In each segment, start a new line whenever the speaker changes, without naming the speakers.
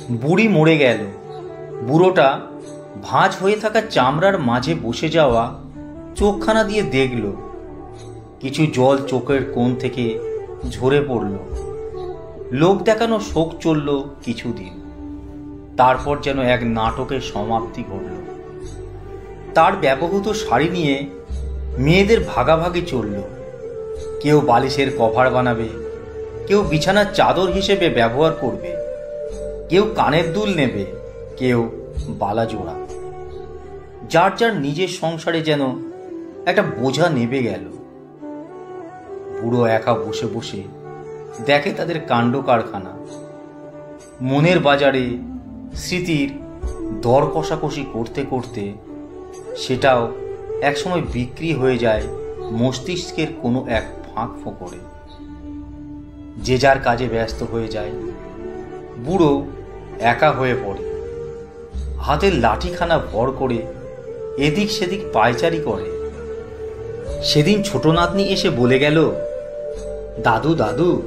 বুড়ি মরে গেল। বুড়োটা ভাঁজ হয়ে থাকা চামড়ার মাঝে বসে যাওয়া চোখখানা দিয়ে দেখল। কিছু জল চোখের কোণ থেকে ঝরে পড়ল। লোক দেখানো শোক চলল কিছুদিন। তারপর যেন এক নাটকের সমাপ্তি ঘটল। তার ব্যবহৃত শাড়ি নিয়ে মেয়েদের ভাগাভাগি চলল। কেউ বালিশের কভার বানাবে, কেউ বিছানার চাদর হিসেবে ব্যবহার করবে, কেউ কানের দুল নেবে, কেউ বালা জোড়া। যার যার নিজের সংসারে যেন একটা বোঝা নেবে গেল। বুড়ো একা বসে বসে দেখে তাদের কাণ্ড কারখানা। মনের বাজারে স্মৃতির দর কষাকষি করতে করতে সেটাও একসময় বিক্রি হয়ে যায় মস্তিষ্কের কোনো এক ফাঁক ফোকরে। যে যার কাজে ব্যস্ত হয়ে যায়। বুড়ো একা হয়ে পড়ে। হাতের লাঠিখানা ভর করে এদিক সেদিক পায়চারি করে। সেদিন ছোট নাতনি এসে বলে গেল, দাদু দাদু,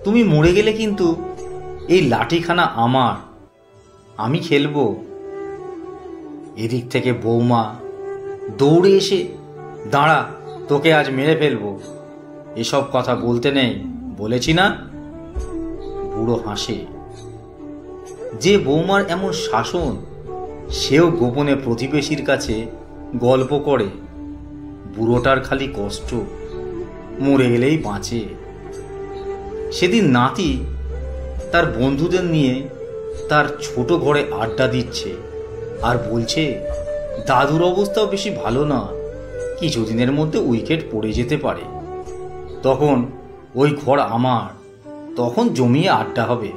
তুমি মরে গেলে কিন্তু এই লাঠিখানা আমার, আমি খেলবো। এদিক থেকে বৌমা দৌড়ে এসে, দাঁড়া, তোকে আজ মেরে ফেলবো, এসব কথা বলতে নেই, বলেছি না। বুড়ো হাসে। যে বৌমার এমন শাসন, সেও গোপনে প্রতিবেশীর কাছে গল্প করে। বুড়োটার খালি কষ্ট, মরে গেলেই বাঁচে। সেদিন নাতি তার বন্ধুদের নিয়ে তার ছোট ঘরে আড্ডা দিচ্ছে আর বলছে, দাদুর অবস্থাও বেশি ভালো না, কিছুদিনের মধ্যে উইকেট পড়ে যেতে পারে। তখন ওই ঘর আমার, তখন জমিয়ে আড্ডা হবে।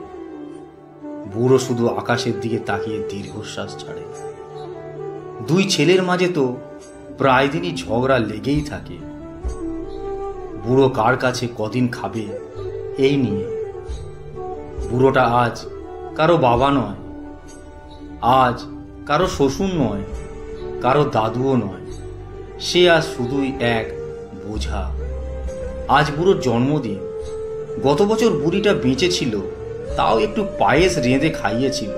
বুড়ো শুধু আকাশের দিকে তাকিয়ে দীর্ঘশ্বাস ছাড়ে। দুই ছেলের মাঝে তো প্রায় দিনই ঝগড়া লেগেই থাকে। বুড়ো কার কাছে কদিন খাবে এই নিয়ে। বুড়োটা আজ কারো বাবা নয়, আজ কারো শ্বশুর নয়, কারো দাদুও নয়। সে আজ শুধুই এক বোঝা। আজ বুড়োর জন্মদিন। গত বছর বুড়িটা বেঁচে ছিল, তাও একটু পায়েস রেঁধে খাইয়েছিল।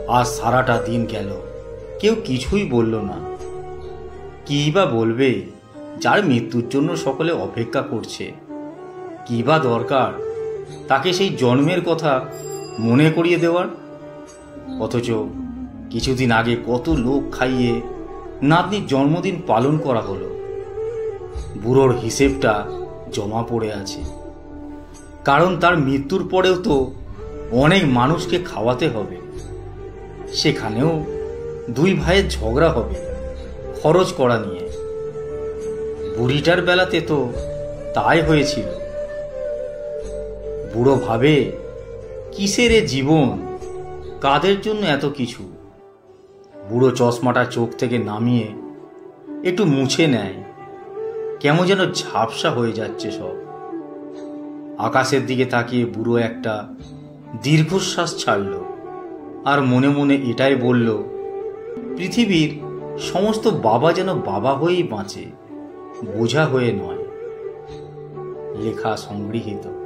আজ সারাটা দিন গেল, কেউ কিছুই বলল না। কি বা বলবে যার মৃত্যুর জন্য সকলে অপেক্ষা করছে? কি বা দরকার তাকে সেই জন্মের কথা মনে করিয়ে দেওয়ার? অথচ কিছুদিন আগে কত লোক খাইয়ে নাতনির জন্মদিন পালন করা হলো। বুড়োর হিসেবটা জমা পড়ে আছে। কারণ তার মৃত্যুর পরেও তো অনেক মানুষকে খাওয়াতে হবে। সেখানেও দুই ভাইয়ের ঝগড়া হবে খরচ করা নিয়ে। বুড়িটার বেলাতে তো তাই হয়েছিল। বুড়ো ভাবে, কিসের এ জীবন, কাদের জন্য এত কিছু? বুড়ো চশমাটা চোখ থেকে নামিয়ে একটু মুছে নেয়। কেমন যেন ঝাপসা হয়ে যাচ্ছে সব। আকাশের দিকে তাকিয়ে বুড়ো একটা দীর্ঘশ্বাস ছাড়ল আর মনে মনে এটাই বলল, পৃথিবীর সমস্ত বাবা যেন বাবা হয়েই বাঁচে, বোঝা হয়ে নয়। লেখা সংগৃহীত।